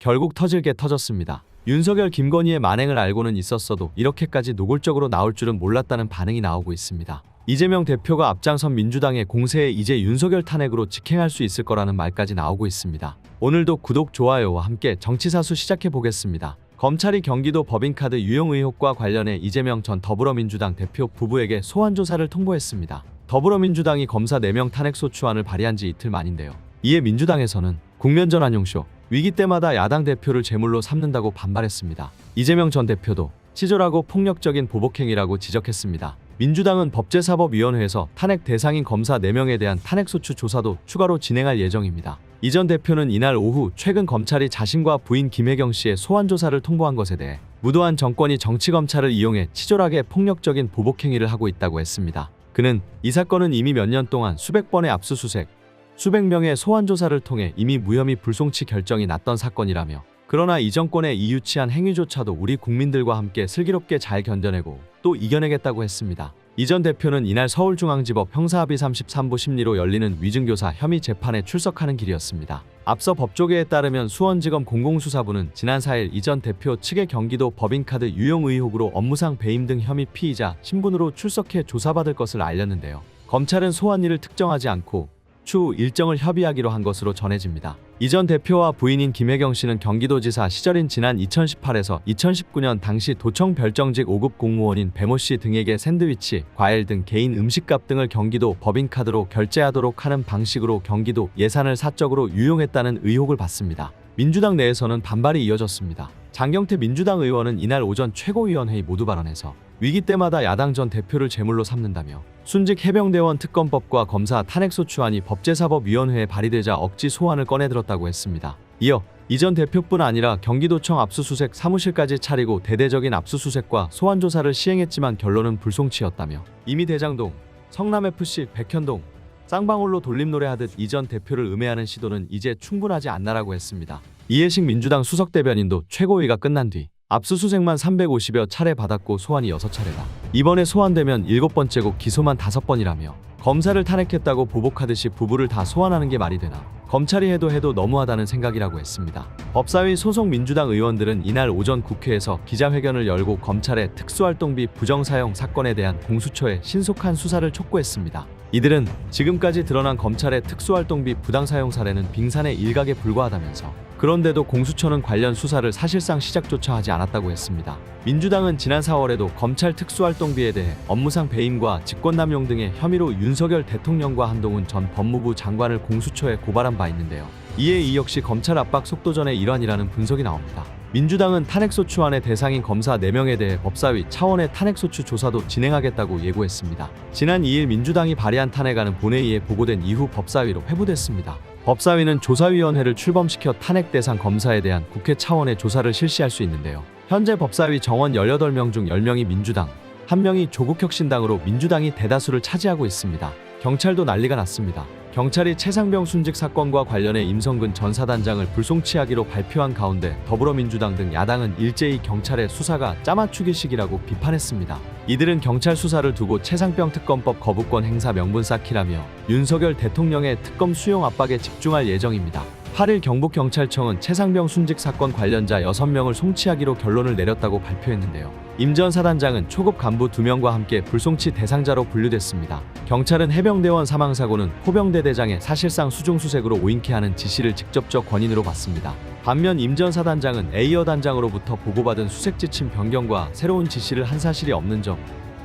결국 터질 게 터졌습니다. 윤석열, 김건희의 만행을 알고는 있었어도 이렇게까지 노골적으로 나올 줄은 몰랐다는 반응이 나오고 있습니다. 이재명 대표가 앞장선 민주당의 공세에 이제 윤석열 탄핵으로 직행할 수 있을 거라는 말까지 나오고 있습니다. 오늘도 구독, 좋아요와 함께 정치사수 시작해 보겠습니다. 검찰이 경기도 법인카드 유용 의혹과 관련해 이재명 전 더불어민주당 대표 부부에게 소환조사를 통보했습니다. 더불어민주당이 검사 4명 탄핵소추안을 발의한 지 이틀 만인데요. 이에 민주당에서는 국면전 안용쇼, 위기 때마다 야당 대표를 제물로 삼는다고 반발했습니다. 이재명 전 대표도 치졸하고 폭력적인 보복행위라고 지적했습니다. 민주당은 법제사법위원회에서 탄핵 대상인 검사 4명에 대한 탄핵소추 조사도 추가로 진행할 예정입니다. 이 전 대표는 이날 오후 최근 검찰이 자신과 부인 김혜경 씨의 소환조사를 통보한 것에 대해 무도한 정권이 정치검찰을 이용해 치졸하게 폭력적인 보복행위를 하고 있다고 했습니다. 그는 이 사건은 이미 몇 년 동안 수백 번의 압수수색, 수백 명의 소환조사를 통해 이미 무혐의 불송치 결정이 났던 사건이라며, 그러나 이 정권의 이 유치한 행위조차도 우리 국민들과 함께 슬기롭게 잘 견뎌내고 또 이겨내겠다고 했습니다. 이 전 대표는 이날 서울중앙지법 형사합의 33부 심리로 열리는 위증교사 혐의 재판에 출석하는 길이었습니다. 앞서 법조계에 따르면 수원지검 공공수사부는 지난 4일 이 전 대표 측의 경기도 법인카드 유용 의혹으로 업무상 배임 등 혐의 피의자 신분으로 출석해 조사받을 것을 알렸는데요. 검찰은 소환일을 특정하지 않고 추후 일정을 협의하기로 한 것으로 전해집니다. 이 전 대표와 부인인 김혜경 씨는 경기도지사 시절인 지난 2018에서 2019년 당시 도청 별정직 5급 공무원인 배모 씨 등에게 샌드위치, 과일 등 개인 음식값 등을 경기도 법인카드로 결제하도록 하는 방식으로 경기도 예산을 사적으로 유용했다는 의혹을 받습니다. 민주당 내에서는 반발이 이어졌습니다. 장경태 민주당 의원은 이날 오전 최고위원회의 모두 발언에서 위기 때마다 야당 전 대표를 제물로 삼는다며 순직 해병대원 특검법과 검사 탄핵소추안이 법제사법위원회에 발의되자 억지 소환을 꺼내들었다고 했습니다. 이어 이 전 대표뿐 아니라 경기도청 압수수색 사무실까지 차리고 대대적인 압수수색과 소환조사를 시행했지만 결론은 불송치였다며 이미 대장동, 성남FC, 백현동, 쌍방울로 돌림노래하듯 이 전 대표를 음해하는 시도는 이제 충분하지 않나라고 했습니다. 이해식 민주당 수석대변인도 최고위가 끝난 뒤 압수수색만 350여 차례 받았고 소환이 6차례다. 이번에 소환되면 7번째고 기소만 5번이라며 검사를 탄핵했다고 보복하듯이 부부를 다 소환하는 게 말이 되나. 검찰이 해도 너무하다는 생각이라고 했습니다. 법사위 소속 민주당 의원들은 이날 오전 국회에서 기자회견을 열고 검찰의 특수활동비 부정사용 사건에 대한 공수처의 신속한 수사를 촉구했습니다. 이들은 지금까지 드러난 검찰의 특수활동비 부당사용 사례는 빙산의 일각에 불과하다면서, 그런데도 공수처는 관련 수사를 사실상 시작조차 하지 않았다고 했습니다. 민주당은 지난 4월에도 검찰 특수활동비에 대해 업무상 배임과 직권남용 등의 혐의로 윤석열 대통령과 한동훈 전 법무부 장관을 공수처에 고발한 바 있는데요. 이에 이 역시 검찰 압박 속도전의 일환이라는 분석이 나옵니다. 민주당은 탄핵소추안의 대상인 검사 4명에 대해 법사위 차원의 탄핵소추 조사도 진행하겠다고 예고했습니다. 지난 2일 민주당이 발의한 탄핵안은 본회의에 보고된 이후 법사위로 회부됐습니다. 법사위는 조사위원회를 출범시켜 탄핵 대상 검사에 대한 국회 차원의 조사를 실시할 수 있는데요. 현재 법사위 정원 18명 중 10명이 민주당, 1명이 조국혁신당으로 민주당이 대다수를 차지하고 있습니다. 경찰도 난리가 났습니다. 경찰이 최상병 순직 사건과 관련해 임성근 전 사단장을 불송치하기로 발표한 가운데 더불어민주당 등 야당은 일제히 경찰의 수사가 짜맞추기식이라고 비판했습니다. 이들은 경찰 수사를 두고 최상병 특검법 거부권 행사 명분 쌓기라며 윤석열 대통령의 특검 수용 압박에 집중할 예정입니다. 8일 경북경찰청은 최상병 순직 사건 관련자 6명을 송치하기로 결론을 내렸다고 발표했는데요. 임 전 사단장은 초급 간부 2명과 함께 불송치 대상자로 분류됐습니다. 경찰은 해병대원 사망사고는 포병대대장의 사실상 수중수색으로 오인케 하는 지시를 직접적 권인으로 봤습니다. 반면 임 전 사단장은 A여 단장으로부터 보고받은 수색지침 변경과 새로운 지시를 한 사실이 없는 점,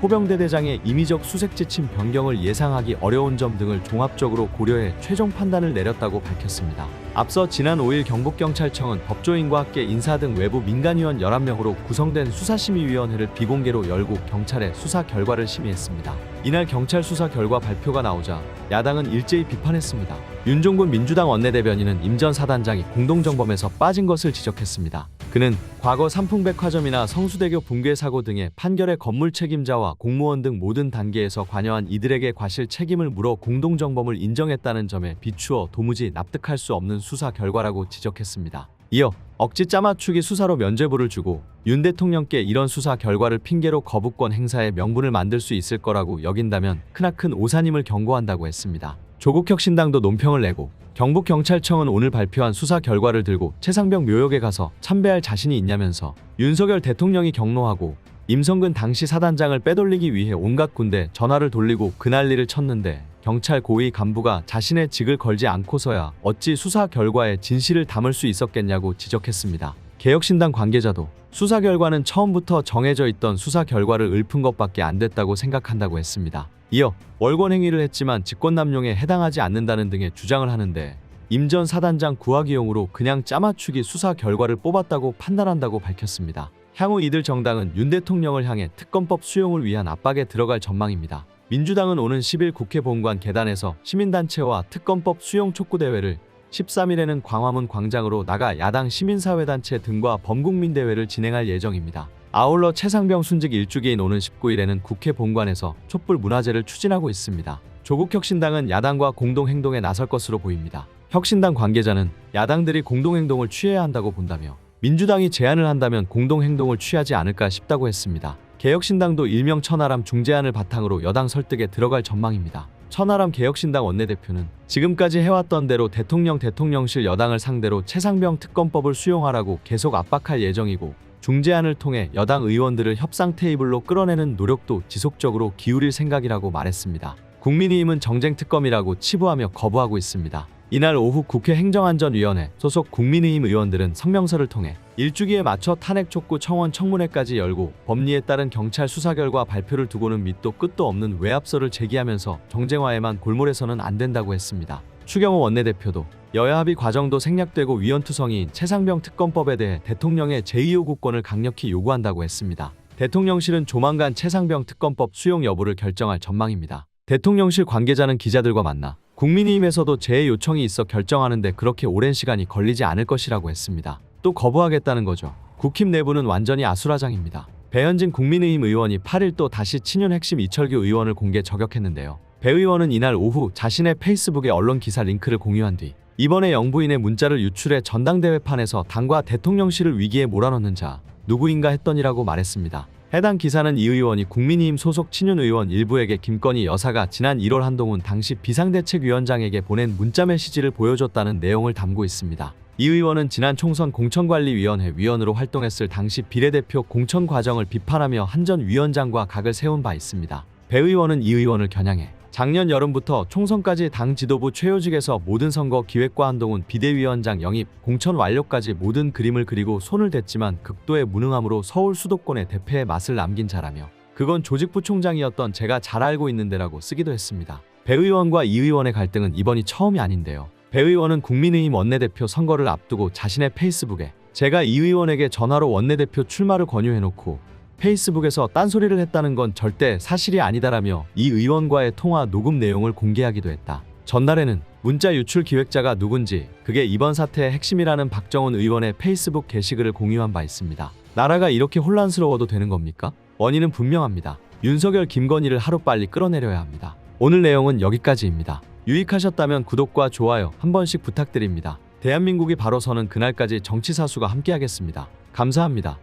포병대대장의 임의적 수색지침 변경을 예상하기 어려운 점 등을 종합적으로 고려해 최종 판단을 내렸다고 밝혔습니다. 앞서 지난 5일 경북경찰청은 법조인과 학계 인사 등 외부 민간위원 11명으로 구성된 수사심의위원회를 비공개로 열고 경찰의 수사 결과를 심의했습니다. 이날 경찰 수사 결과 발표가 나오자 야당은 일제히 비판했습니다. 윤종군 민주당 원내대변인은 임 전 사단장이 공동정범에서 빠진 것을 지적했습니다. 그는 과거 삼풍백화점이나 성수대교 붕괴 사고 등의 판결의 건물 책임자와 공무원 등 모든 단계에서 관여한 이들에게 과실 책임을 물어 공동정범을 인정했다는 점에 비추어 도무지 납득할 수 없는 수사 결과라고 지적했습니다. 이어 억지 짜맞추기 수사로 면죄부를 주고 윤 대통령께 이런 수사 결과를 핑계로 거부권 행사의 명분을 만들 수 있을 거라고 여긴다면 크나큰 오산임을 경고한다고 했습니다. 조국혁신당도 논평을 내고 경북경찰청은 오늘 발표한 수사 결과를 들고 최상병 묘역에 가서 참배할 자신이 있냐면서 윤석열 대통령이 경로하고 임성근 당시 사단장을 빼돌리기 위해 온갖 군대 전화를 돌리고 그 난리를 쳤는데 경찰 고위 간부가 자신의 직을 걸지 않고서야 어찌 수사 결과에 진실을 담을 수 있었겠냐고 지적했습니다. 개혁신당 관계자도 수사 결과는 처음부터 정해져 있던 수사 결과를 읊은 것밖에 안 됐다고 생각한다고 했습니다. 이어 월권 행위를 했지만 직권남용에 해당하지 않는다는 등의 주장을 하는데 임 전 사단장 구하기용으로 그냥 짜맞추기 수사 결과를 뽑았다고 판단한다고 밝혔습니다. 향후 이들 정당은 윤 대통령을 향해 특검법 수용을 위한 압박에 들어갈 전망입니다. 민주당은 오는 10일 국회 본관 계단에서 시민단체와 특검법 수용 촉구대회를 13일에는 광화문 광장으로 나가 야당 시민사회단체 등과 범국민대회를 진행할 예정입니다. 아울러 최상병 순직 일주기인 오는 19일에는 국회 본관에서 촛불 문화제를 추진하고 있습니다. 조국혁신당은 야당과 공동행동에 나설 것으로 보입니다. 혁신당 관계자는 야당들이 공동행동을 취해야 한다고 본다며 민주당이 제안을 한다면 공동행동을 취하지 않을까 싶다고 했습니다. 개혁신당도 일명 천하람 중재안을 바탕으로 여당 설득에 들어갈 전망입니다. 천하람 개혁신당 원내대표는 지금까지 해왔던 대로 대통령실 여당을 상대로 최상병 특검법을 수용하라고 계속 압박할 예정이고 중재안을 통해 여당 의원들을 협상 테이블로 끌어내는 노력도 지속적으로 기울일 생각이라고 말했습니다. 국민의힘은 정쟁특검이라고 치부하며 거부하고 있습니다. 이날 오후 국회 행정안전위원회 소속 국민의힘 의원들은 성명서를 통해 일주기에 맞춰 탄핵 촉구 청원 청문회까지 열고 법리에 따른 경찰 수사 결과 발표를 두고는 밑도 끝도 없는 외압설을 제기하면서 정쟁화에만 골몰해서는 안 된다고 했습니다. 추경호 원내대표도 여야 합의 과정도 생략되고 위헌투성이인 최상병 특검법에 대해 대통령의 제2요구권을 강력히 요구한다고 했습니다. 대통령실은 조만간 최상병 특검법 수용 여부를 결정할 전망입니다. 대통령실 관계자는 기자들과 만나 국민의힘에서도 재요청이 있어 결정하는데 그렇게 오랜 시간이 걸리지 않을 것이라고 했습니다. 또 거부하겠다는 거죠. 국힘 내부는 완전히 아수라장입니다. 배현진 국민의힘 의원이 8일 또 다시 친윤 핵심 이철규 의원을 공개 저격했는데요. 배 의원은 이날 오후 자신의 페이스북에 언론 기사 링크를 공유한 뒤 이번에 영부인의 문자를 유출해 전당대회판에서 당과 대통령실을 위기에 몰아넣는 자 누구인가 했더니라고 말했습니다. 해당 기사는 이 의원이 국민의힘 소속 친윤 의원 일부에게 김건희 여사가 지난 1월 한동훈 당시 비상대책위원장에게 보낸 문자 메시지를 보여줬다는 내용을 담고 있습니다. 이 의원은 지난 총선 공천관리위원회 위원으로 활동했을 당시 비례대표 공천 과정을 비판하며 한 전 위원장과 각을 세운 바 있습니다. 배 의원은 이 의원을 겨냥해 작년 여름부터 총선까지 당 지도부 최요직에서 모든 선거 기획과 한동훈 비대위원장 영입, 공천 완료까지 모든 그림을 그리고 손을 댔지만 극도의 무능함으로 서울 수도권의 대패의 맛을 남긴 자라며 그건 조직부총장이었던 제가 잘 알고 있는데라고 쓰기도 했습니다. 배 의원과 이 의원의 갈등은 이번이 처음이 아닌데요. 배 의원은 국민의힘 원내대표 선거를 앞두고 자신의 페이스북에 제가 이 의원에게 전화로 원내대표 출마를 권유해놓고 페이스북에서 딴소리를 했다는 건 절대 사실이 아니다라며 이 의원과의 통화 녹음 내용을 공개하기도 했다. 전날에는 문자 유출 기획자가 누군지 그게 이번 사태의 핵심이라는 박정훈 의원의 페이스북 게시글을 공유한 바 있습니다. 나라가 이렇게 혼란스러워도 되는 겁니까? 원인은 분명합니다. 윤석열 김건희를 하루빨리 끌어내려야 합니다. 오늘 내용은 여기까지입니다. 유익하셨다면 구독과 좋아요 한 번씩 부탁드립니다. 대한민국이 바로 서는 그날까지 정치사수가 함께하겠습니다. 감사합니다.